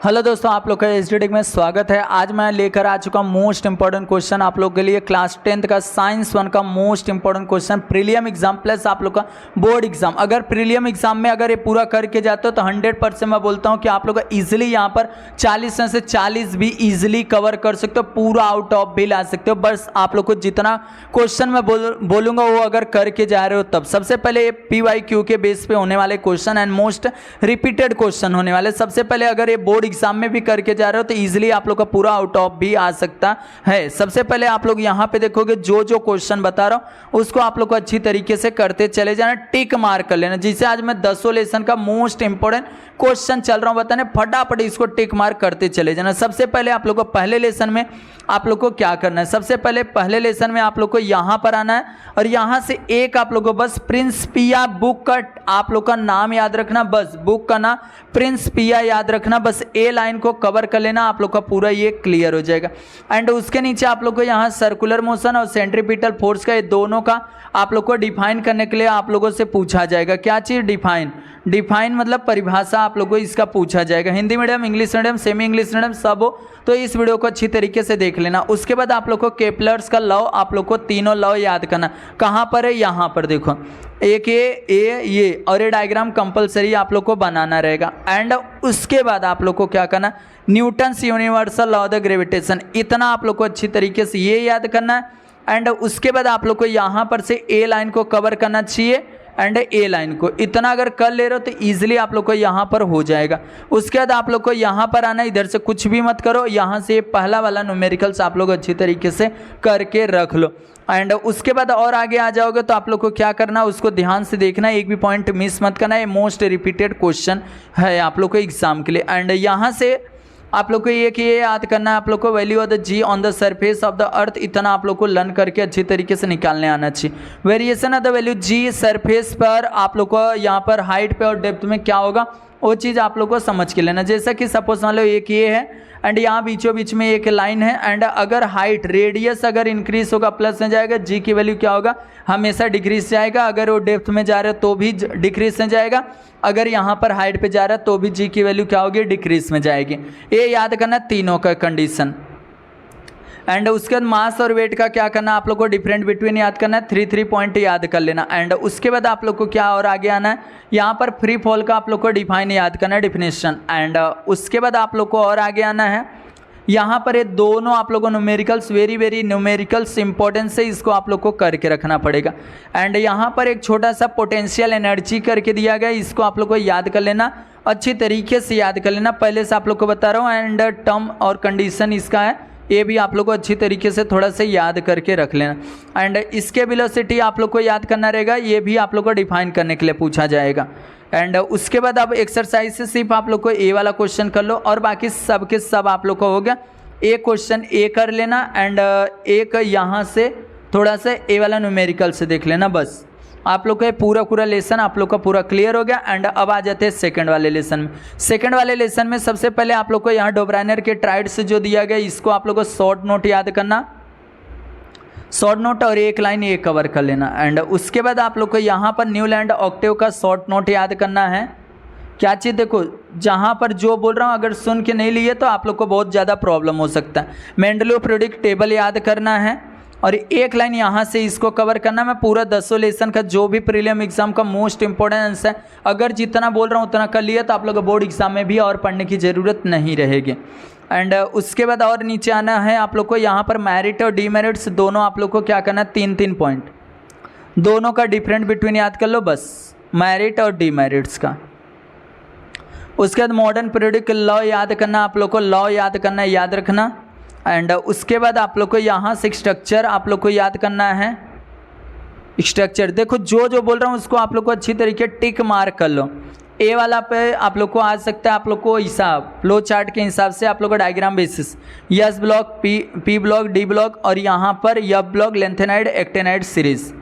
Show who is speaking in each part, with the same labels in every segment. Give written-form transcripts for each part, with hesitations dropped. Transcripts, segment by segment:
Speaker 1: Hello दोस्तों, आप लोग का एसडीटेक में स्वागत है। आज मैं लेकर आ चुका हूँ मोस्ट इंपॉर्टेंट क्वेश्चन आप लोग के लिए। क्लास 10th का साइंस 1 का most important question, prelim exam plus आप लोग का बोर्ड एग्जाम। अगर प्रीलियम एग्जाम में अगर ये पूरा करके जाते हो तो 100% मैं बोलता हूँ कि आप लोग का ईजिली यहाँ पर 40 में से 40 भी ईजिली कवर कर सकते हो, पूरा आउट ऑफ भी ला सकते हो। बस आप लोग को जितना क्वेश्चन मैं बोलूँगा वो अगर करके जा रहे हो तब। सबसे पहले PYQ के बेस पे होने वाले question and most repeated question होने वाले। सबसे पहले अगर ये बोर्ड एग्जाम में भी करके जा रहे हो तो इजीली आप लोग का पूरा आउट ऑफ भी आ सकता है। सबसे पहले आप लोग यहां पे देखोगे जो जो क्वेश्चन बता रहा हूं उसको आप लोग को अच्छी तरीके से करते चले जाना, टिक मार्क कर लेना। जिसे आज मैं 10 लेसन का मोस्ट इंपोर्टेंट क्वेश्चन चल रहा हूं बताने, फटाफट इसको टिक मार्क करते चले जाना। सबसे पहले आप लोग को पहले लेसन में आप लोग को क्या करना है, सबसे पहले पहले लेसन में आप लोग को यहां पर आना है और यहां से एक आप लोग को बस प्रिंस पिया बुक का आप लोग का नाम याद रखना, बस बुक का नाम प्रिंस पिया याद रखना, बस ए लाइन को कवर कर लेना, आप लोग का पूरा ये क्लियर हो जाएगा। एंड उसके नीचे आप लोग को यहाँ सर्कुलर मोशन और सेंट्रीपिटल फोर्स का ये दोनों का आप लोग को डिफाइन करने के लिए आप लोगों से पूछा जाएगा। क्या चीज़? डिफाइन मतलब परिभाषा आप लोगों को इसका पूछा जाएगा। Hindi medium, English medium, semi English medium सब हो तो इस वीडियो को अच्छी तरीके से देख लेना। उसके बाद आप लोग को केपलर्स का लॉ, आप लोग को तीनों लॉ याद करना। कहाँ पर है? यहाँ पर देखो, एक ये और ये डायग्राम कंपलसरी आप लोग को बनाना रहेगा। एंड उसके बाद आप लोग को क्या करना, Newton's universal law of the gravitation, इतना आप लोग को अच्छी तरीके से ये याद करना है। एंड उसके बाद आप लोग को यहाँ पर से ए लाइन को कवर करना चाहिए एंड ए लाइन को, इतना अगर कर ले रहे हो तो ईजिली आप लोग को यहाँ पर हो जाएगा। उसके बाद आप लोग को यहाँ पर आना, इधर से कुछ भी मत करो, यहाँ से पहला वाला न्यूमेरिकल्स आप लोग अच्छी तरीके से करके रख लो। एंड उसके बाद और आगे आ जाओगे तो आप लोग को क्या करना, उसको ध्यान से देखना, एक भी पॉइंट मिस मत करना। ये मोस्ट रिपीटेड क्वेश्चन है आप लोग को एग्जाम के लिए। एंड यहाँ से आप लोग को ये याद करना है, आप लोग को value of the g on the surface of the earth, इतना आप लोग को लर्न करके अच्छी तरीके से निकालने आना चाहिए। Variation of the value g surface पर आप लोग को यहाँ पर हाइट पे और डेप्थ में क्या होगा वो चीज़ आप लोग को समझ के लेना। जैसा कि सपोज मान लो एक ये है एंड यहाँ बीचों बीच में एक लाइन है एंड अगर हाइट रेडियस अगर इंक्रीज होगा प्लस में जाएगा, जी की वैल्यू क्या होगा, हमेशा डिक्रीज जाएगा। अगर वो डेप्थ में जा रहा है तो भी डिक्रीज में जाएगा, अगर यहाँ पर हाइट पे जा रहा है तो भी जी की वैल्यू क्या होगी, डिक्रीज में जाएगी। ये याद करना तीनों का कंडीशन। एंड उसके बाद मास और वेट का क्या करना, आप लोग को डिफरेंट बिटवीन याद करना है, 3 पॉइंट याद कर लेना। एंड उसके बाद आप लोग को क्या और आगे आना है, यहाँ पर फ्री फॉल का आप लोग को डिफाइन याद करना है, डिफिनेशन। एंड उसके बाद आप लोग को और आगे आना है, यहाँ पर ये दोनों आप लोगों को न्यूमेरिकल्स, वेरी न्यूमेरिकल्स इंपॉर्टेंस है, इसको आप लोग को करके रखना पड़ेगा। एंड यहाँ पर एक छोटा सा पोटेंशियल एनर्जी करके दिया गया, इसको आप लोग को याद कर लेना, अच्छी तरीके से याद कर लेना। पहले से आप लोग को बता रहा हूँ। एंड टर्म और कंडीशन इसका है, ये भी आप लोग को अच्छी तरीके से थोड़ा सा याद करके रख लेना। एंड इसके वेलोसिटी आप लोग को याद करना रहेगा, ये भी आप लोग को डिफाइन करने के लिए पूछा जाएगा। एंड उसके बाद अब एक्सरसाइज से सिर्फ आप लोग को ए वाला क्वेश्चन कर लो और बाकी सब के सब आप लोग को हो गया। एक क्वेश्चन ए कर लेना एंड एक यहाँ से थोड़ा सा ए वाला न्यूमेरिकल से देख लेना, बस आप लोग का पूरा लेसन आप लोग का पूरा क्लियर हो गया। एंड अब आ जाते हैं सेकंड वाले लेसन में। सेकंड वाले लेसन में सबसे पहले आप लोग को यहाँ डोब्राइनर के ट्राइड से जो दिया गया इसको आप लोग को शॉर्ट नोट याद करना, शॉर्ट नोट और एक लाइन ये कवर कर लेना। एंड उसके बाद आप लोग को यहाँ पर न्यूलैंड ऑक्टेव का शॉर्ट नोट याद करना है। क्या चीज़? देखो जहाँ पर जो बोल रहा हूँ अगर सुन के नहीं लिए तो आप लोग को बहुत ज़्यादा प्रॉब्लम हो सकता है। मेंडलो प्रिडिक्ट टेबल याद करना है और एक लाइन यहाँ से इसको कवर करना। मैं पूरा 10 लेसन का जो भी प्रीलियम एग्जाम का मोस्ट इंपॉर्टेंस है अगर जितना बोल रहा हूँ उतना कर लिया तो आप लोग बोर्ड एग्जाम में भी और पढ़ने की ज़रूरत नहीं रहेगी। एंड उसके बाद और नीचे आना है आप लोग को, यहाँ पर मेरिट और डीमेरिट्स दोनों आप लोग को क्या करना है, 3 पॉइंट दोनों का डिफरेंट बिटवीन याद कर लो, बस मेरिट और डीमेरिट्स का। उसके बाद मॉडर्न पीरियडिक लॉ याद करना, आप लोग को लॉ याद करना है, याद रखना। एंड उसके बाद आप लोग को यहाँ से स्ट्रक्चर आप लोग को याद करना है। स्ट्रक्चर देखो जो जो बोल रहा हूँ उसको आप लोग को अच्छी तरीके टिक मार्क कर लो। ए वाला पे आप लोग को आ सकता है, आप लोग को हिसाब फ्लो चार्ट के हिसाब से आप लोग को diagram basis, yes block, P block, D block और यहाँ पर F block, lanthanide, actinide series,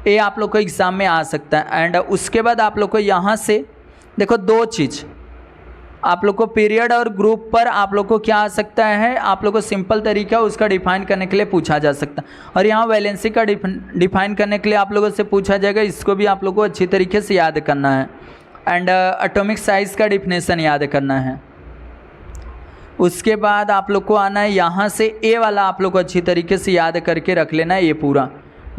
Speaker 1: ये आप लोग को एग्जाम में आ सकता है। एंड उसके बाद आप लोग को यहाँ से देखो 2 चीज़ आप लोग को पीरियड और ग्रुप पर आप लोग को क्या आ सकता है, आप लोग को सिंपल तरीका उसका डिफाइन करने के लिए पूछा जा सकता है। और यहाँ वैलेंसी का डिफाइन करने के लिए आप लोगों से पूछा जाएगा, इसको भी आप लोग को अच्छी तरीके से याद करना है। एंड एटॉमिक साइज का डिफिनेशन याद करना है। उसके बाद आप लोग को आना है यहाँ से ए वाला, आप लोग को अच्छी तरीके से याद करके रख लेना है। ये पूरा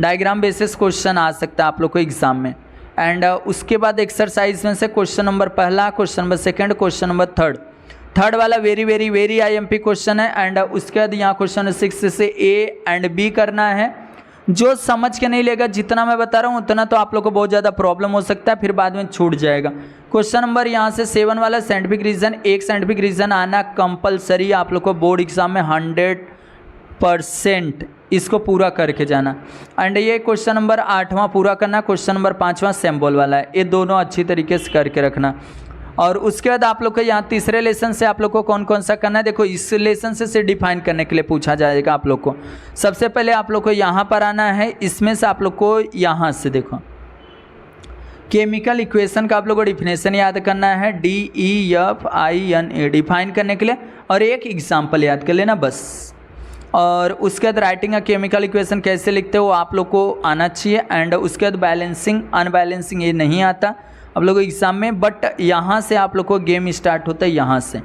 Speaker 1: डायग्राम बेसिस क्वेश्चन आ सकता है आप लोग को एग्जाम में। एंड उसके बाद एक्सरसाइज में से क्वेश्चन नंबर पहला, question number second, question number third वाला very very very IMP question है। एंड उसके बाद यहाँ क्वेश्चन 6 से A एंड B करना है। जो समझ के नहीं लेगा, जितना मैं बता रहा हूँ उतना तो आप लोग को बहुत ज़्यादा प्रॉब्लम हो सकता है, फिर बाद में छूट जाएगा। क्वेश्चन नंबर यहाँ से 7 वाला साइंटिफिक रीजन, एक साइंटिफिक रीजन आना कंपलसरी आप लोग को बोर्ड एग्जाम में 100%, इसको पूरा करके जाना। एंड ये क्वेश्चन नंबर 8वां पूरा करना, क्वेश्चन नंबर 5वां सिंबल वाला है, ये दोनों अच्छी तरीके से करके रखना। और उसके बाद आप लोग को यहाँ तीसरे लेसन से आप लोग को कौन कौन सा करना है, देखो इस लेसन से डिफाइन करने के लिए पूछा जाएगा आप लोग को। सबसे पहले आप लोग को यहाँ पर आना है, इसमें से आप लोग को यहाँ से देखो केमिकल इक्वेशन का आप लोग को डिफिनेशन याद करना है, DEFINA डिफाइन करने के लिए, और एक एग्जाम्पल याद कर लेना बस। और उसके बाद राइटिंग अ केमिकल इक्वेशन कैसे लिखते हो आप लोग को आना चाहिए। एंड उसके बाद बैलेंसिंग अनबैलेंसिंग ये नहीं आता आप लोगों को एग्जाम में, बट यहाँ से आप लोग को गेम स्टार्ट होता है यहाँ से।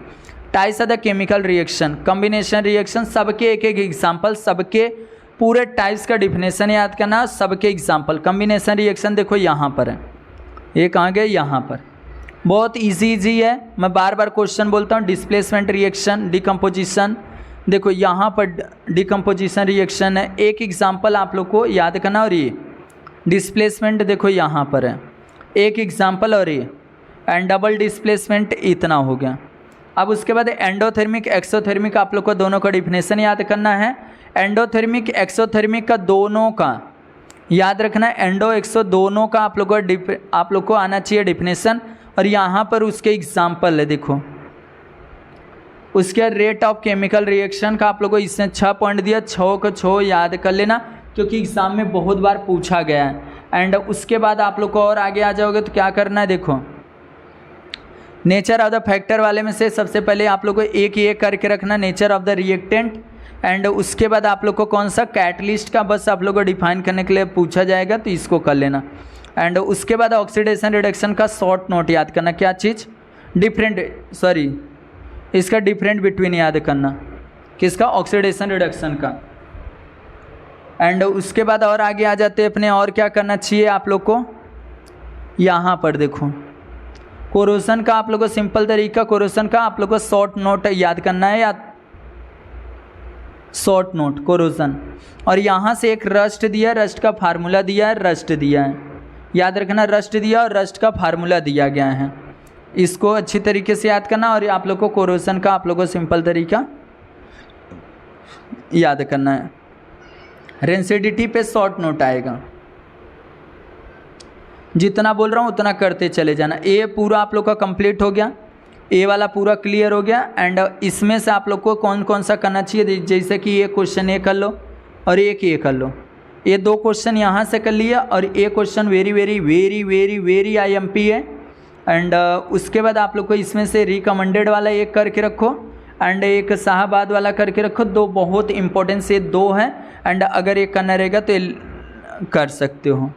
Speaker 1: Types of the chemical reaction, combination reaction, सबके एक एक एग्जाम्पल, सबके पूरे टाइप्स का डिफिनेशन याद करना, सबके एग्जाम्पल। कॉम्बिनेशन रिएक्शन देखो यहाँ पर है, ये कहाँ गए यहाँ पर, बहुत इजी है, मैं बार बार क्वेश्चन बोलता हूँ। डिस्प्लेसमेंट रिएक्शन, डिकम्पोजिशन, देखो यहाँ पर डिकम्पोजिशन रिएक्शन है, एक एग्जाम्पल आप लोग को याद करना। और ये डिस्प्लेसमेंट देखो यहाँ पर है, एक एग्जाम्पल, और ये एंड डबल डिस्प्लेसमेंट इतना हो गया। अब उसके बाद एंडोथर्मिक एक्सोथर्मिक आप लोग को दोनों का डिफिनेशन याद करना है। एंडोथर्मिक एक्सोथर्मिक का दोनों का याद रखना है, एंडो एक्सो दोनों का आप लोग को आना चाहिए डिफिनेशन। और यहाँ पर उसके एग्जाम्पल है देखो, उसके रेट ऑफ केमिकल रिएक्शन का आप लोग को इसने 6 पॉइंट दिया, 6 को 6 याद कर लेना क्योंकि एग्जाम में बहुत बार पूछा गया है। एंड उसके बाद आप लोग को और आगे आ जाओगे तो क्या करना है, देखो नेचर ऑफ द फैक्टर वाले में से सबसे पहले आप लोग को एक ये करके रखना, nature of the reactant. And उसके बाद आप लोग को कौन सा कैटलिस्ट का बस आप लोग को डिफाइन करने के लिए पूछा जाएगा, तो इसको कर लेना। एंड उसके बाद ऑक्सीडेशन रिडक्शन का शॉर्ट नोट याद करना, क्या चीज़, इसका डिफरेंट बिटवीन याद करना, किसका, ऑक्सीडेशन रिडक्शन का। एंड उसके बाद और आगे आ जाते हैं अपने, और क्या करना चाहिए आप लोग को, यहाँ पर देखो कोरोजन का आप लोग को सिंपल तरीका, कोरोजन का आप लोग को शॉर्ट नोट याद करना है, या शॉर्ट नोट कोरोजन। और यहाँ से एक रस्ट दिया, रस्ट का फार्मूला दिया है, रस्ट दिया है, याद रखना, रस्ट दिया और रस्ट का फार्मूला दिया गया है, इसको अच्छी तरीके से याद करना। और आप लोग को कोरोजन का आप लोग को सिंपल तरीका याद करना है। रेंसिडिटी पे शॉर्ट नोट आएगा, जितना बोल रहा हूँ उतना करते चले जाना। ए पूरा आप लोग का कंप्लीट हो गया, ए वाला पूरा क्लियर हो गया। एंड इसमें से आप लोग को कौन कौन सा करना चाहिए, जैसे कि ये क्वेश्चन ये कर लो और एक ये कर लो, ये 2 क्वेश्चन यहाँ से कर लिया, और ये question very very very very very IMP है। एंड उसके बाद आप लोग को इसमें से रिकमेंडेड वाला एक करके रखो, एंड एक शाहबाद वाला करके रखो, 2 बहुत इंपॉर्टेंट से 2 हैं। एंड अगर ये करना रहेगा तो ये कर सकते हो।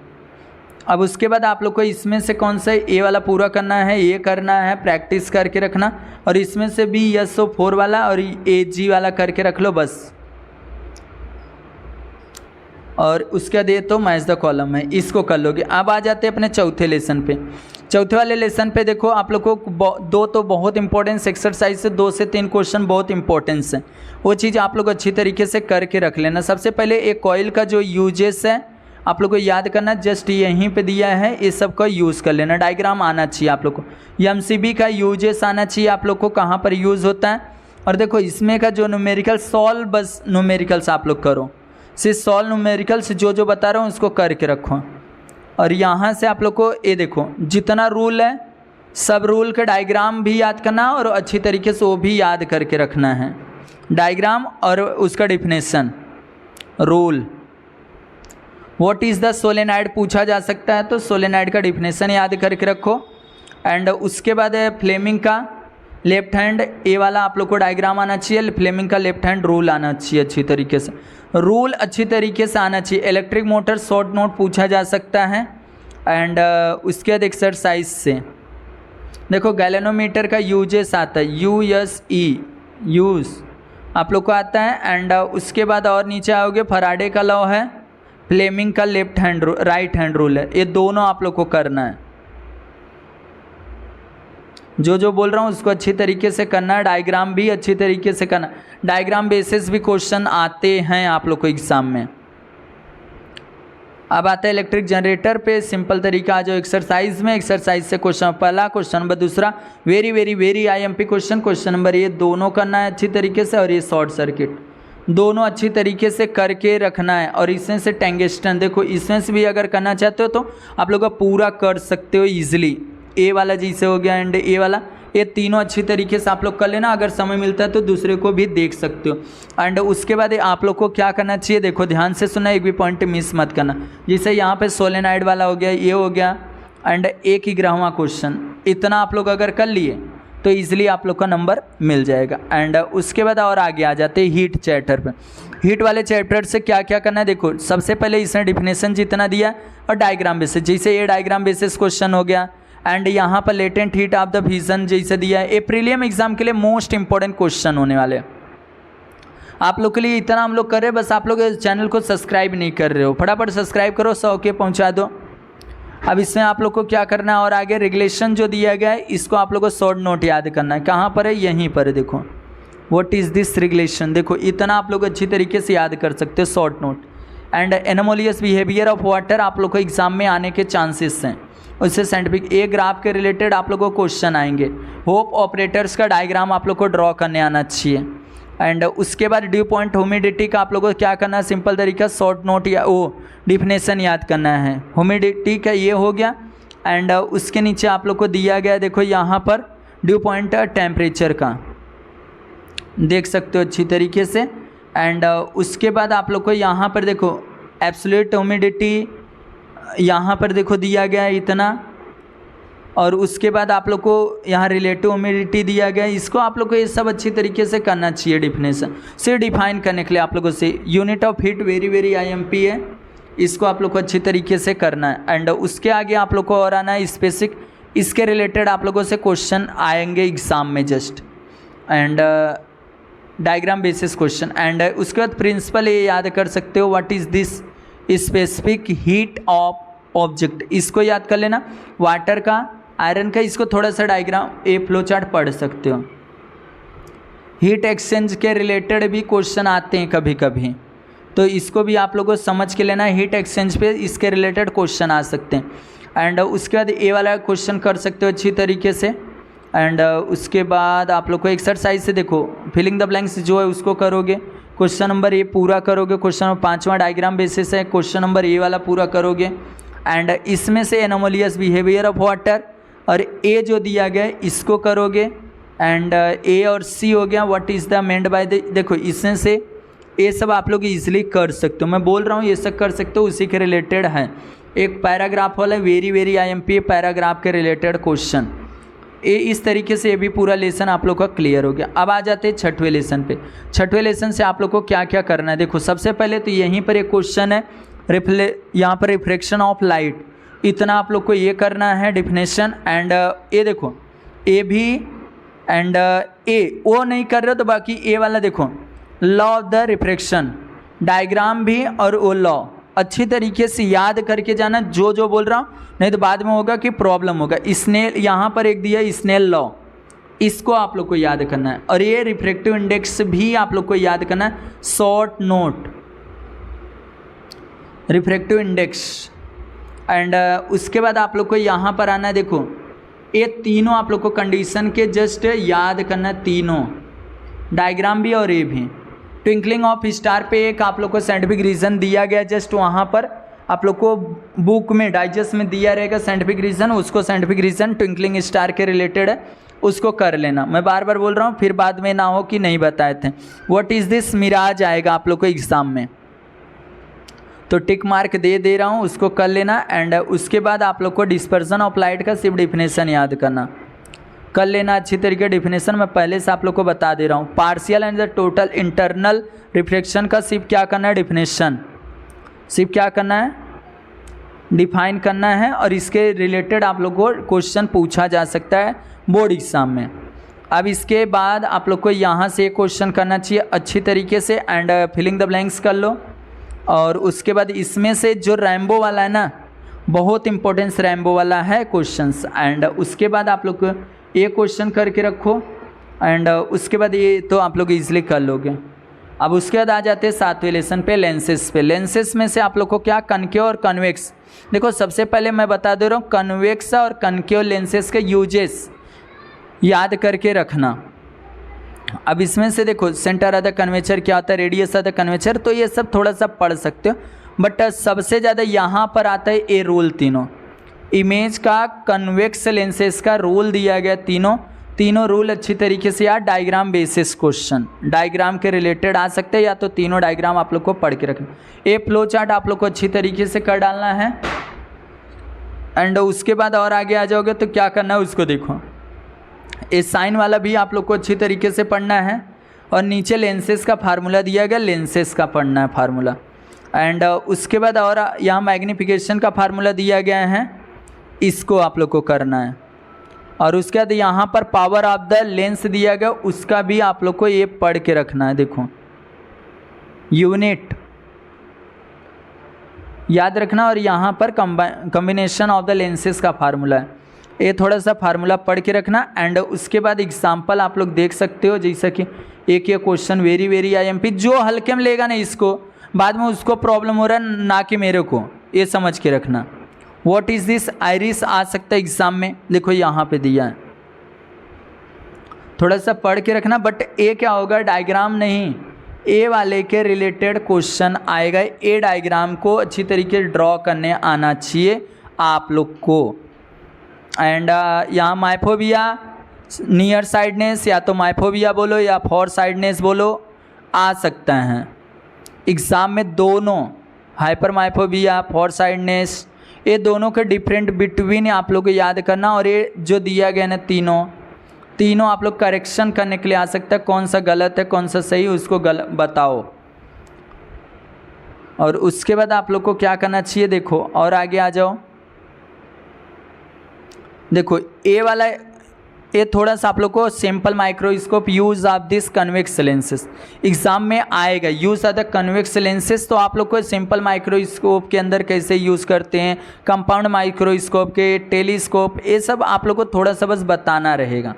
Speaker 1: अब उसके बाद आप लोग को इसमें से कौन सा ए वाला पूरा करना है, ये करना है, प्रैक्टिस करके रखना। और इसमें से भी SO4 वाला और AG वाला करके रख लो बस। और उसके बाद ये तो मैच द कॉलम है, इसको कर लोगे। अब आ जाते हैं अपने चौथे लेसन पे। चौथे वाले लेसन पे देखो आप लोग को 2 तो बहुत इंपॉर्टेंस एक्सरसाइज से 2 से 3 क्वेश्चन बहुत इंपॉर्टेंस है, वो चीज़ आप लोग अच्छी तरीके से करके रख लेना। सबसे पहले एक कॉइल का जो यूजेस है आप लोग को याद करना, जस्ट यहीं पे दिया है, ये सब का यूज़ कर लेना। डायग्राम आना चाहिए आप लोग को, MCB का यूजेस आना चाहिए आप लोग को, कहाँ पर यूज़ होता है। और देखो इसमें का जो न्यूमेरिकल सॉल्व, बस न्यूमेरिकल्स आप लोग करो, सिर्फ सॉल्व न्यूमेरिकल्स जो बता रहा हूँ उसको करके रखो। और यहाँ से आप लोग को ये देखो जितना रूल है सब रूल का डायग्राम भी याद करना और अच्छी तरीके से वो भी याद करके रखना है, डायग्राम और उसका definition. Rule what is the solenoid पूछा जा सकता है, तो सोलेनाइड का डिफिनेशन याद करके रखो। एंड उसके बाद फ्लेमिंग का लेफ्ट हैंड ए वाला आप लोग को डायग्राम आना चाहिए, फ्लेमिंग का लेफ्ट हैंड रूल आना चाहिए अच्छी तरीके से, रूल अच्छी तरीके से आना चाहिए। इलेक्ट्रिक मोटर शॉर्ट नोट पूछा जा सकता है। एंड उसके बाद एक्सरसाइज से देखो गैलेनोमीटर का यूजेस आता है, USE यूज़ आप लोग को आता है। एंड उसके बाद और नीचे आओगे, फराडे का लॉ है, फ्लेमिंग का राइट हैंड रूल है। ये दोनों आप लोग को करना है। जो बोल रहा हूँ उसको अच्छी तरीके से करना है। डायग्राम भी अच्छी तरीके से करना। डायग्राम बेसिस भी क्वेश्चन आते हैं आप लोग को एग्जाम में। अब आता है इलेक्ट्रिक जनरेटर पे। सिंपल तरीका जो एक्सरसाइज में, एक्सरसाइज से क्वेश्चन पहला, क्वेश्चन नंबर दूसरा, very very very IMP question. Question number ये दोनों करना है अच्छी तरीके से, और ये शॉर्ट सर्किट दोनों अच्छी तरीके से करके रखना है। और इसमें से टंगस्टन, देखो इसमें से भी अगर करना चाहते हो तो आप लोग पूरा कर सकते हो ईजिली। ए वाला जैसे हो गया एंड ए वाला, ये तीनों अच्छी तरीके से आप लोग कर लेना। अगर समय मिलता है तो दूसरे को भी देख सकते हो। एंड उसके बाद आप लोग को क्या करना चाहिए, देखो ध्यान से सुनना, एक भी पॉइंट मिस मत करना। जैसे यहाँ पे सोलेनाइड वाला हो गया, ये हो गया, एंड 11वां क्वेश्चन, इतना आप लोग अगर कर लिए तो ईजिली आप लोग का नंबर मिल जाएगा। एंड उसके बाद और आगे आ जाते हैं हीट चैप्टर पे। हीट वाले चैप्टर से क्या क्या करना है, देखो सबसे पहले इसने डिफिनेशन जितना दिया है और डायग्राम बेसिस, जैसे ये डायग्राम बेसिस क्वेश्चन हो गया। एंड यहाँ पर latent heat of the fusion जैसे दिया है। ये प्रीलियम एग्जाम के लिए मोस्ट इंपॉर्टेंट क्वेश्चन होने वाले हैं आप लोग के लिए। इतना हम लोग कर रहे हैं, बस आप लोग चैनल को सब्सक्राइब नहीं कर रहे हो, फटाफट सब्सक्राइब करो, 100 के पहुँचा दो। अब इसमें आप लोग को क्या करना है, और आगे रेगुलेशन जो दिया गया है इसको आप लोग को शॉर्ट नोट याद करना है। कहाँ पर है, यहीं पर है, देखो व्हाट इज़ दिस रेगुलेशन, देखो इतना आप लोग अच्छी तरीके से याद कर सकते हो short note. And anomalous behaviour of water आप लोग को एग्जाम में आने के चांसेस हैं, उससे साइंटिफिक ए ग्राफ के रिलेटेड आप लोगों को क्वेश्चन आएंगे। होप ऑपरेटर्स का डायग्राम आप लोग को ड्रॉ करने आना चाहिए। एंड उसके बाद ड्यू पॉइंट ह्यूमिडिटी का आप लोगों को क्या करना है, सिंपल तरीका शॉर्ट नोट या डिफिनेशन याद करना है। ह्यूमिडिटी का ये हो गया। एंड उसके नीचे आप लोग को दिया गया, देखो यहाँ पर ड्यू पॉइंट टेम्परेचर का देख सकते हो अच्छी तरीके से। एंड उसके बाद आप लोग को यहाँ पर देखो एब्सोल्यूट ह्यूमिडिटी यहाँ पर देखो दिया गया है इतना, और उसके बाद आप लोग को यहाँ रिलेटिव ह्यूमिडिटी दिया गया है। इसको आप लोग को ये सब अच्छी तरीके से करना चाहिए। डिफिनेशन से डिफाइन करने के लिए आप लोगों से unit of heat very very IMP है, इसको आप लोग को अच्छी तरीके से करना है। एंड उसके आगे आप लोग को और आना है स्पेसिफिक, इसके रिलेटेड आप लोगों से क्वेश्चन आएंगे एग्जाम में just. And diagram basis question. And उसके बाद प्रिंसिपल ये याद कर सकते हो, what is this specific heat of object, इसको याद कर लेना। वाटर का, आयरन का, इसको थोड़ा सा डायग्राम ए फ्लो चार्ट पढ़ सकते हो। हीट एक्सचेंज के रिलेटेड भी क्वेश्चन आते हैं कभी कभी, तो इसको भी आप लोगों को समझ के लेना है। हीट एक्सचेंज पे इसके रिलेटेड क्वेश्चन आ सकते हैं। एंड उसके बाद ए वाला क्वेश्चन कर सकते हो अच्छी तरीके से। एंड उसके बाद आप लोग को एक्सरसाइज से देखो फिलिंग द ब्लैंक्स जो है उसको करोगे। क्वेश्चन नंबर ए पूरा करोगे। क्वेश्चन नंबर 5वां डायग्राम बेसिस है, क्वेश्चन नंबर ए वाला पूरा करोगे। एंड इसमें से एनोमोलियस बिहेवियर ऑफ वाटर और ए जो दिया गया है इसको करोगे। एंड ए और सी हो गया, what is the mend by the, देखो इसमें से ये सब आप लोग इजीली कर सकते हो। मैं बोल रहा हूँ ये सब कर सकते हो, उसी के रिलेटेड है। एक पैराग्राफ वाला वेरी वेरी IMP पैराग्राफ के रिलेटेड क्वेश्चन। ये इस तरीके से ये भी पूरा लेसन आप लोग का क्लियर हो गया। अब आ जाते हैं छठवें लेसन पे। छठवें लेसन से आप लोग को क्या क्या करना है, देखो सबसे पहले तो यहीं पर एक क्वेश्चन है, यहाँ पर रिफ्लेक्शन ऑफ लाइट, इतना आप लोग को ये करना है डिफिनेशन। एंड ये देखो ए भी एंड ए वो नहीं कर रहे हो तो बाकी ए वाला देखो law of the refraction diagram भी और वो लॉ अच्छी तरीके से याद करके जाना जो बोल रहा हूँ, नहीं तो बाद में होगा कि प्रॉब्लम होगा। स्नेल यहाँ पर एक दिया स्नेल लॉ, इसको आप लोग को याद करना है। और ये रिफ्रैक्टिव इंडेक्स भी आप लोग को याद करना है, short note refractive index. And उसके बाद आप लोग को यहाँ पर आना है, देखो ये तीनों आप लोग को कंडीशन के जस्ट याद करना है, तीनों डायग्राम भी और ये भी। ट्विंकलिंग ऑफ स्टार पे एक आप लोग को साइंटिफिक रीज़न दिया गया, जस्ट वहाँ पर आप लोग को बुक में डाइजेस्ट में दिया रहेगा साइंटिफिक रीज़न, उसको साइंटिफिक रीज़न ट्विंकलिंग स्टार के रिलेटेड है, उसको कर लेना। मैं बार बार बोल रहा हूँ, फिर बाद में ना हो कि नहीं बताए थे। व्हाट इज़ दिस मिराज आएगा आप लोग को एग्ज़ाम में, तो टिक मार्क दे रहा हूँ, उसको कर लेना। एंड उसके बाद आप लोग को डिस्पर्सन ऑफ लाइट का सिर्फ डिफिनेशन याद करना, कर लेना अच्छी तरीके डिफिनेशन। मैं पहले से आप लोग को बता दे रहा हूँ। Partial and the total internal reflection का सिर्फ क्या करना है, डिफिनेशन सिर्फ क्या करना है, डिफाइन करना है। और इसके रिलेटेड आप लोग को क्वेश्चन पूछा जा सकता है बोर्ड एग्जाम में। अब इसके बाद आप लोग को यहाँ से क्वेश्चन करना चाहिए अच्छी तरीके से एंड फिलिंग द ब्लैंक्स कर लो। और उसके बाद इसमें से जो रैम्बो वाला है ना, बहुत इंपॉर्टेंस रैम्बो वाला है क्वेश्चंस। एंड उसके बाद आप लोग ये क्वेश्चन करके रखो एंड उसके बाद ये तो आप लोग ईजिली कर लोगे। अब उसके बाद आ जाते हैं 7वें लेसन पे, लेंसेस पे। लेंसेस में से आप लोग को क्या, कनकेव और कन्वेक्स। देखो सबसे पहले मैं बता दे रहा हूँ कन्वेक्स और कनकेव लेंसेस के यूजेस याद करके रखना। अब इसमें से देखो सेंटर ऑफ द कर्वेचर क्या होता है, रेडियस ऑफ द कर्वेचर, तो ये सब थोड़ा सा पढ़ सकते हो। बट सबसे ज़्यादा यहाँ पर आता है ये रूल तीनों। इमेज का कन्वेक्स लेंसेस का रूल दिया गया, तीनों रूल अच्छी तरीके से यार डायग्राम बेसिस क्वेश्चन, डायग्राम के रिलेटेड आ सकते हैं, या तो तीनों डायग्राम आप लोग को पढ़ के रखना। ये फ्लो चार्ट आप लोग को अच्छी तरीके से कर डालना है। एंड उसके बाद और आगे आ जाओगे तो क्या करना है उसको देखो। ये साइन वाला भी आप लोग को अच्छी तरीके से पढ़ना है। और नीचे लेंसेस का फार्मूला दिया गया, लेंसेस का पढ़ना है फार्मूला। एंड उसके बाद और यहाँ मैग्नीफिकेशन का फार्मूला दिया गया है, इसको आप लोग को करना है। और उसके बाद यहाँ पर पावर ऑफ द लेंस दिया गया, उसका भी आप लोग को ये पढ़ के रखना है। देखो यूनिट याद रखना। और यहाँ पर कॉम्बिनेशन ऑफ द लेंसेस का फार्मूला है, ये थोड़ा सा फार्मूला पढ़ के रखना। एंड उसके बाद एग्जाम्पल आप लोग देख सकते हो, जैसा कि एक ये क्वेश्चन वेरी IMP, जो हल्के में लेगा ना इसको, बाद में उसको प्रॉब्लम हो रहा है ना कि मेरे को, ये समझ के रखना। व्हाट इज़ दिस आइरिस आ सकता है एग्जाम में, देखो यहाँ पे दिया है, थोड़ा सा पढ़ के रखना। बट ये क्या होगा, डायग्राम नहीं, ए वाले के रिलेटेड क्वेश्चन आएगा। ए डायग्राम को अच्छी तरीके से ड्रॉ करने आना चाहिए आप लोग को। एंड यहाँ माइफोबिया, नियर साइडनेस, या तो माइफोबिया बोलो या फॉर साइडनेस बोलो, आ सकता है एग्ज़ाम में। दोनों हाइपर माइफोबिया, फॉर साइडनेस, ये दोनों के डिफरेंट बिटवीन आप लोग को याद करना। और ये जो दिया गया ना तीनों आप लोग करेक्शन करने के लिए आ सकता है, कौन सा गलत है कौन सा सही, उसको बताओ। और उसके बाद आप लोग को क्या करना चाहिए, देखो और आगे आ जाओ। देखो ये वाला, ये थोड़ा सा आप लोग को simple microscope use of this convex lenses exam में आएगा। Use of the convex lenses, तो आप लोग को सिंपल माइक्रोस्कोप के अंदर कैसे यूज़ करते हैं, कंपाउंड माइक्रोस्कोप के, टेलीस्कोप, ये सब आप लोग को थोड़ा सा बस बताना रहेगा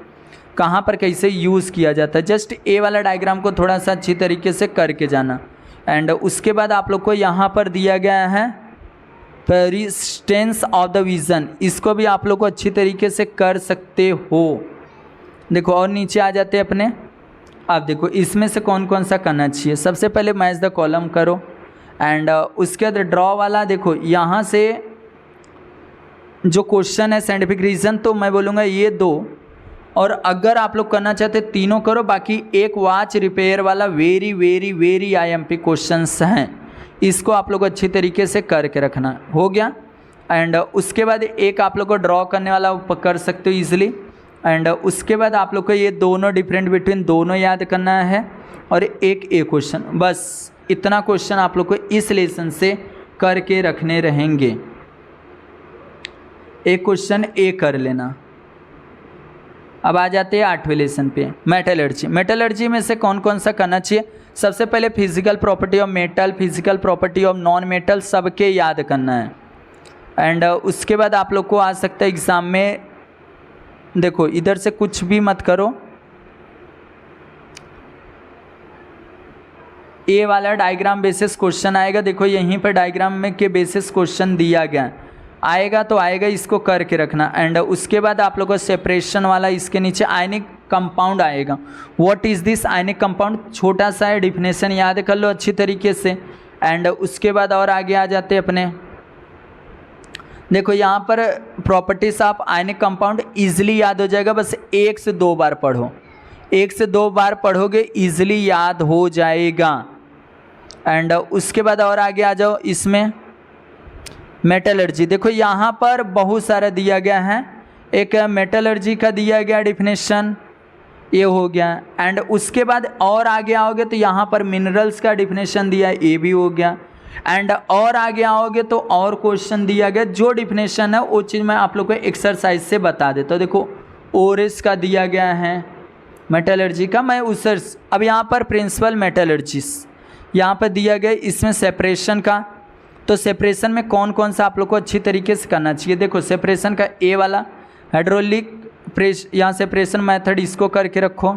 Speaker 1: कहाँ पर कैसे यूज़ किया जाता है। जस्ट ए वाला डायग्राम को थोड़ा सा अच्छी तरीके से करके जाना। एंड उसके बाद आप लोग को यहाँ पर दिया गया है पेरिस्टेंस ऑफ द विजन, इसको भी आप लोग को अच्छी तरीके से कर सकते हो। देखो और नीचे आ जाते हैं अपने। अब देखो इसमें से कौन कौन सा करना चाहिए। सबसे पहले मैच द कॉलम करो। एंड उसके बाद ड्रॉ वाला, देखो यहाँ से जो क्वेश्चन है साइंटिफिक रीज़न, तो मैं बोलूँगा ये दो, और अगर आप लोग करना चाहते तीनों करो। बाकी एक वॉच रिपेयर वाला वेरी IMP क्वेश्चंस हैं, इसको आप लोग अच्छी तरीके से करके रखना। हो गया। एंड उसके बाद एक आप लोग को ड्रॉ करने वाला कर सकते हो ईजिली। एंड उसके बाद आप लोग को ये दोनों डिफरेंट बिटवीन दोनों याद करना है। और एक क्वेश्चन, बस इतना क्वेश्चन आप लोग को इस लेसन से करके रखने रहेंगे। एक क्वेश्चन ए कर लेना। अब आ जाते हैं 8वें लेसन पे, मेटलर्जी। मेटलर्जी में से कौन कौन सा करना चाहिए। सबसे पहले physical property of metal, physical property of non metal, सबके याद करना है। एंड उसके बाद आप लोग को आ सकता है एग्ज़ाम में, देखो इधर से कुछ भी मत करो, ए वाला डायग्राम बेसिस क्वेश्चन आएगा। देखो यहीं पर डायग्राम में के बेसिस क्वेश्चन दिया गया आएगा, तो आएगा, इसको करके रखना। एंड उसके बाद आप लोगों को सेपरेशन वाला, इसके नीचे आयनिक कंपाउंड आएगा। What is this ionic compound, छोटा सा है, डिफिनेशन याद कर लो अच्छी तरीके से। एंड उसके बाद और आगे आ जाते अपने। देखो यहाँ पर properties of ionic compound easily याद हो जाएगा, बस 1 से 2 बार पढ़ो। 1 से 2 बार पढ़ोगे ईजिली याद हो जाएगा। एंड उसके बाद और आगे आ जाओ इसमें मेटलर्जी। देखो यहाँ पर बहुत सारा दिया गया है। एक मेटलर्जी का दिया गया डिफिनेशन, ये हो गया। एंड उसके बाद और आगे आओगे तो यहाँ पर मिनरल्स का डिफिनेशन दिया है, ये भी हो गया। एंड और आगे आओगे तो और क्वेश्चन दिया गया, जो डिफिनेशन है वो चीज़ मैं आप लोग को एक्सरसाइज से बता देता हूँ। देखो ओरेस का दिया गया है, मेटलर्जी का मैं उस अब यहाँ पर प्रिंसिपल मेटलर्जिस्ट यहाँ पर दिया गया, इसमें सेपरेशन का, तो सेपरेशन में कौन कौन सा आप लोग को अच्छी तरीके से करना चाहिए। देखो सेपरेशन का ए वाला हाइड्रोलिक प्रेस, यहाँ सेपरेशन मेथड इसको करके रखो,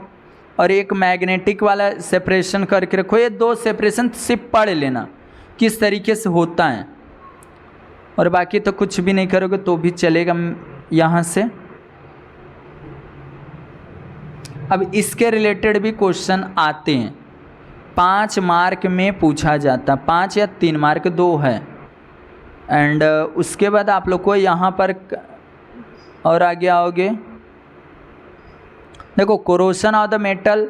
Speaker 1: और एक मैग्नेटिक वाला सेपरेशन करके रखो। ये दो सेपरेशन सिर्फ पढ़ लेना किस तरीके से होता है, और बाकी तो कुछ भी नहीं करोगे तो भी चलेगा यहाँ से। अब इसके रिलेटेड भी क्वेश्चन आते हैं, 5 मार्क में पूछा जाता, 5 या 3 मार्क 2 है। एंड उसके बाद आप लोग को यहाँ पर और आगे आओगे, देखो corrosion of the metal,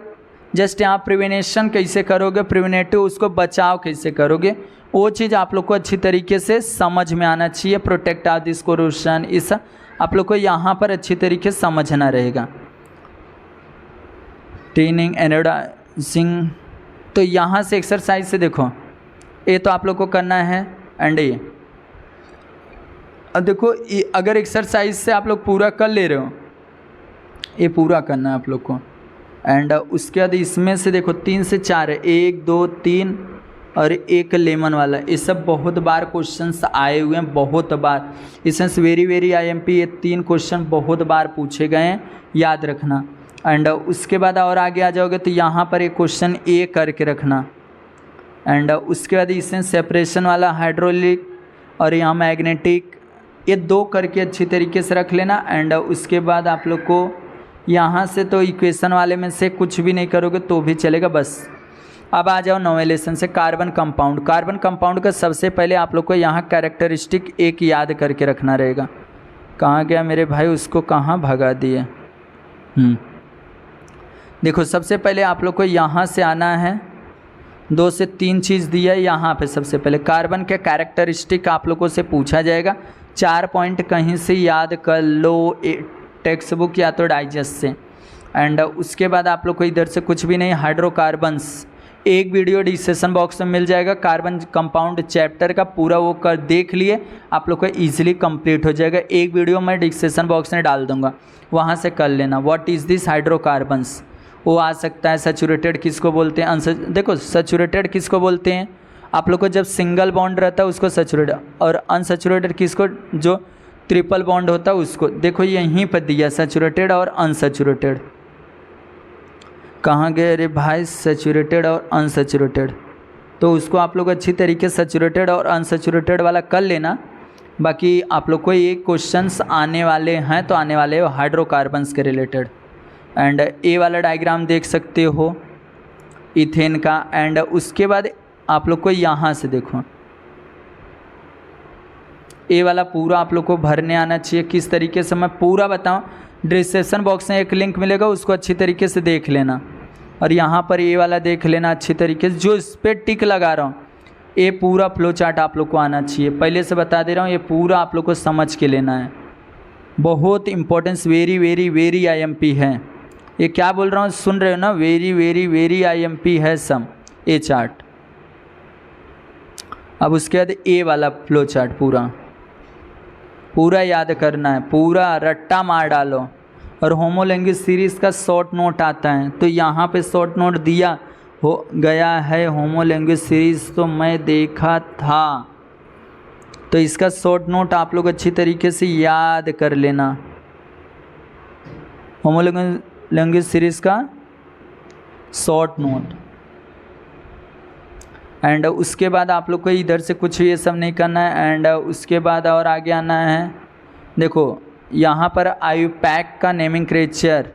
Speaker 1: just यहाँ प्रिवेंशन कैसे करोगे, प्रिवेंटिव उसको बचाव कैसे करोगे, वो चीज़ आप लोग को अच्छी तरीके से समझ में आना चाहिए। प्रोटेक्ट ऑफ दिस कोरोशन, इस आप लोग को यहाँ पर अच्छी तरीके से समझना रहेगा। ट्रेनिंग एनोडाइजिंग, तो यहाँ से एक्सरसाइज से देखो, ये तो आप लोग को करना है। एंड ये अब देखो, अगर एक्सरसाइज से आप लोग पूरा कर ले रहे हो, ये पूरा करना है आप लोग को। एंड उसके बाद इसमें से देखो 3 से 4 है, 1 2 3 और एक लेमन वाला, ये सब बहुत बार क्वेश्चंस आए हुए हैं, बहुत बार। इसमें वेरी वेरी IMP, ये 3 क्वेश्चन बहुत बार पूछे गए हैं, याद रखना। एंड उसके बाद और आगे आ जाओगे तो यहाँ पर एक क्वेश्चन ए करके रखना। एंड उसके बाद इसमें सेपरेशन वाला हाइड्रोलिक और यहाँ मैग्नेटिक, ये 2 करके अच्छी तरीके से रख लेना। एंड उसके बाद आप लोग को यहाँ से तो इक्वेशन वाले में से कुछ भी नहीं करोगे तो भी चलेगा बस। अब आ जाओ 9वें लेसन से, कार्बन कंपाउंड। कार्बन कंपाउंड का सबसे पहले आप लोग को यहाँ कैरेक्टरिस्टिक एक याद करके रखना रहेगा। कहाँ गया मेरे भाई, उसको कहाँ भगा दिए। देखो सबसे पहले आप लोग को यहाँ से आना है, 2 से 3 चीज़ दिया है यहाँ पे। सबसे पहले कार्बन के कैरेक्टरिस्टिक आप लोगों से पूछा जाएगा, 4 पॉइंट कहीं से याद कर लो, टेक्स्ट बुक या तो डाइजेस्ट से। एंड उसके बाद आप लोग को इधर से कुछ भी नहीं, हाइड्रोकार्बन्स, एक वीडियो डिस्क्रिप्शन बॉक्स में मिल जाएगा, कार्बन कंपाउंड चैप्टर का पूरा वो कर देख लिए, आप लोग को ईजिली कंप्लीट हो जाएगा। एक वीडियो मैं डिस्क्रिप्शन बॉक्स में डाल दूंगा, वहाँ से कर लेना। व्हाट इज़ दिस हाइड्रोकार्बन्स, वो आ सकता है। सैचुरेटेड किसको बोलते हैं, देखो सैचुरेटेड किसको बोलते हैं, आप लोग को जब सिंगल बॉन्ड रहता है उसको सैचुरेटेड, और अनसैचुरेटेड किसको, जो ट्रिपल बॉन्ड होता है उसको। देखो यहीं पर दिया सैचुरेटेड और अनसैचुरेटेड, कहाँ गए अरे भाई, सैचुरेटेड और अनसैचुरेटेड, तो उसको आप लोग अच्छी तरीके से सैचुरेटेड और अनसैचुरेटेड वाला कर लेना। बाकी आप लोग को ये क्वेश्चंस आने वाले हैं, तो आने वाले हाइड्रोकार्बन्स के रिलेटेड। एंड ए वाला डायग्राम देख सकते हो इथेन का। एंड उसके बाद आप लोग को यहाँ से देखो, ए वाला पूरा आप लोग को भरने आना चाहिए। किस तरीके से मैं पूरा बताऊँ, डिस्क्रिप्शन बॉक्स में एक लिंक मिलेगा, उसको अच्छी तरीके से देख लेना। और यहाँ पर ए वाला देख लेना अच्छी तरीके से, जो इस पर टिक लगा रहा हूँ, ये पूरा फ्लो चार्ट आप लोग को आना चाहिए। पहले से बता दे रहा हूँ, ये पूरा आप लोग को समझ के लेना है, बहुत importance, very very very IMP है। ये क्या बोल रहा हूँ, सुन रहे हो ना, वेरी वेरी वेरी IMP है सम ए चार्ट। अब उसके बाद ए वाला फ्लो चार्ट पूरा याद करना है, पूरा रट्टा मार डालो। और होमोलैंग्वेज सीरीज़ का शॉर्ट नोट आता है, तो यहाँ पे शॉर्ट नोट दिया हो गया है होमोलैंग्वेज सीरीज़, तो मैं देखा था, तो इसका शॉर्ट नोट आप लोग अच्छी तरीके से याद कर लेना। होमोलैंग्वेज सीरीज़ का शॉर्ट नोट। एंड उसके बाद आप लोग को इधर से कुछ ये सब नहीं करना है। एंड उसके बाद और आगे आना है, देखो यहाँ पर आयुपैक का नेमिंग क्रेचर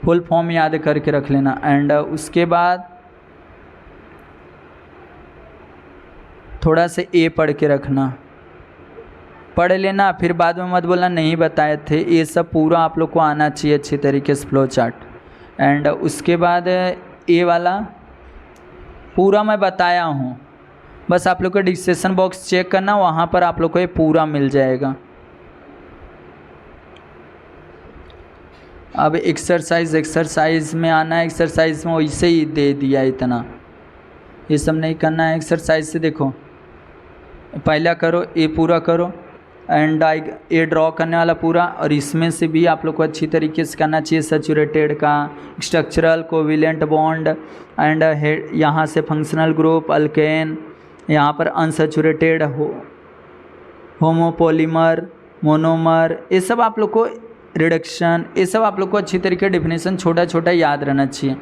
Speaker 1: फुल फॉर्म याद करके रख लेना। एंड उसके बाद थोड़ा से ए पढ़ के रखना, पढ़ लेना, फिर बाद में मत बोलना नहीं बताए थे। ये सब पूरा आप लोग को आना चाहिए अच्छी तरीके से फ्लो चार्ट। एंड उसके बाद ए वाला पूरा मैं बताया हूँ, बस आप लोग को डिस्क्रिप्शन बॉक्स चेक करना, वहाँ पर आप लोग को ये पूरा मिल जाएगा। अब एक्सरसाइज में आना है। एक्सरसाइज में वैसे ही दे दिया, इतना ये सब नहीं करना है। एक्सरसाइज से देखो, पहला करो, ये पूरा करो, एंड ये ड्रॉ करने वाला पूरा, और इसमें से भी आप लोग को अच्छी तरीके से करना चाहिए सैचुरेटेड का, स्ट्रक्चरल कोविलेंट बॉन्ड एंड यहाँ से फंक्शनल ग्रुप अल्केन, यहाँ पर अनसैचुरेटेड होमोपोलीमर, मोनोमर, ये सब आप लोग को रिडक्शन, ये सब आप लोग को अच्छी तरीके डेफिनेशन छोटा छोटा याद रहना चाहिए।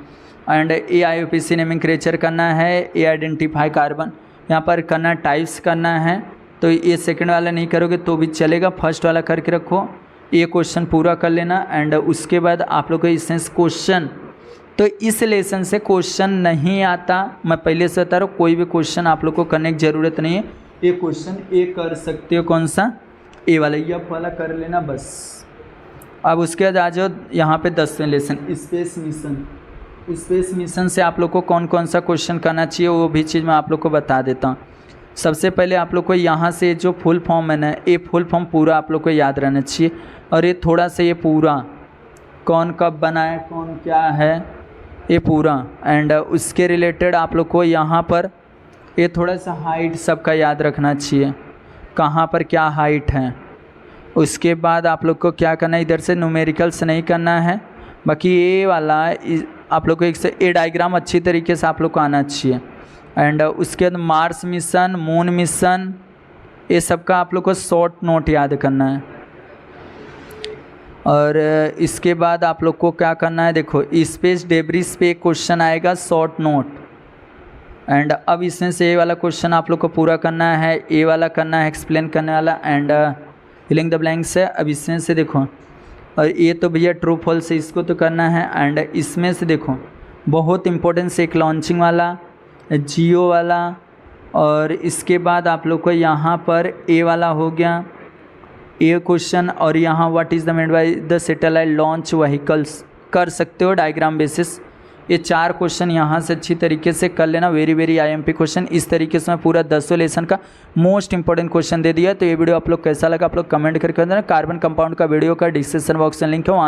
Speaker 1: एंड AIUPAC नेमिंग क्रेचर करना है, ए आइडेंटिफाई कार्बन, यहाँ पर करना टाइप्स करना है। तो ये सेकंड वाला नहीं करोगे तो भी चलेगा, फर्स्ट वाला करके रखो, ये क्वेश्चन पूरा कर लेना। एंड उसके बाद आप लोग को इससे क्वेश्चन, तो इस लेसन से क्वेश्चन नहीं आता, मैं पहले से बता रहा हूँ, कोई भी क्वेश्चन आप लोग को करने की ज़रूरत नहीं है। ये क्वेश्चन ये कर सकते हो, कौन सा, ए वाला, ये वाला कर लेना बस। अब उसके बाद आ जाओ यहाँ पे 10वें lesson space mission. Space mission से आप लोग को कौन कौन सा क्वेश्चन करना चाहिए वो भी चीज़ मैं आप लोग को बता देता हूँ। सबसे पहले आप लोग को यहाँ से जो फुल फॉर्म है ना, ये फुल फॉर्म पूरा आप लोग को याद रहना चाहिए, और ये थोड़ा सा ये पूरा कौन कब बना है, कौन क्या है, ये पूरा। एंड उसके रिलेटेड आप लोग को यहाँ पर ये थोड़ा सा हाइट सबका याद रखना चाहिए, कहाँ पर क्या हाइट है। उसके बाद आप लोग को क्या करना है, इधर से न्यूमेरिकल्स नहीं करना है, बाकी ये वाला आप लोग को एक से ए डायग्राम अच्छी तरीके से आप लोग को आना चाहिए। एंड उसके बाद मार्स मिशन, मून मिशन, ये सब का आप लोग को शॉर्ट नोट याद करना है। और इसके बाद आप लोग को क्या करना है, देखो स्पेस डेब्रिस पे एक क्वेश्चन आएगा शॉर्ट नोट। एंड अब इसमें से ये वाला क्वेश्चन आप लोग को पूरा करना है, ये वाला करना है एक्सप्लेन करने वाला, एंड फिलिंग द ब्लैंक्स है। अब इसमें से देखो, और ये तो भैया ट्रू फॉल्स है, इसको तो करना है। एंड इसमें से देखो बहुत इंपॉर्टेंस एक लॉन्चिंग वाला, जियो वाला, और इसके बाद आप लोग को यहाँ पर ए वाला हो गया ये क्वेश्चन, और यहाँ what is the made by the satellite launch vehicles कर सकते हो डायग्राम बेसिस। ये 4 क्वेश्चन यहाँ से अच्छी तरीके से कर लेना, वेरी IMP क्वेश्चन। इस तरीके से मैं पूरा 10 लेसन का मोस्ट इंपॉर्टेंट क्वेश्चन दे दिया। तो ये वीडियो आप लोग कैसा लगा आप लोग कमेंट करके देना। कार्बन कंपाउंड का वीडियो का डिस्क्रिप्शन बॉक्स में लिंक है, वहाँ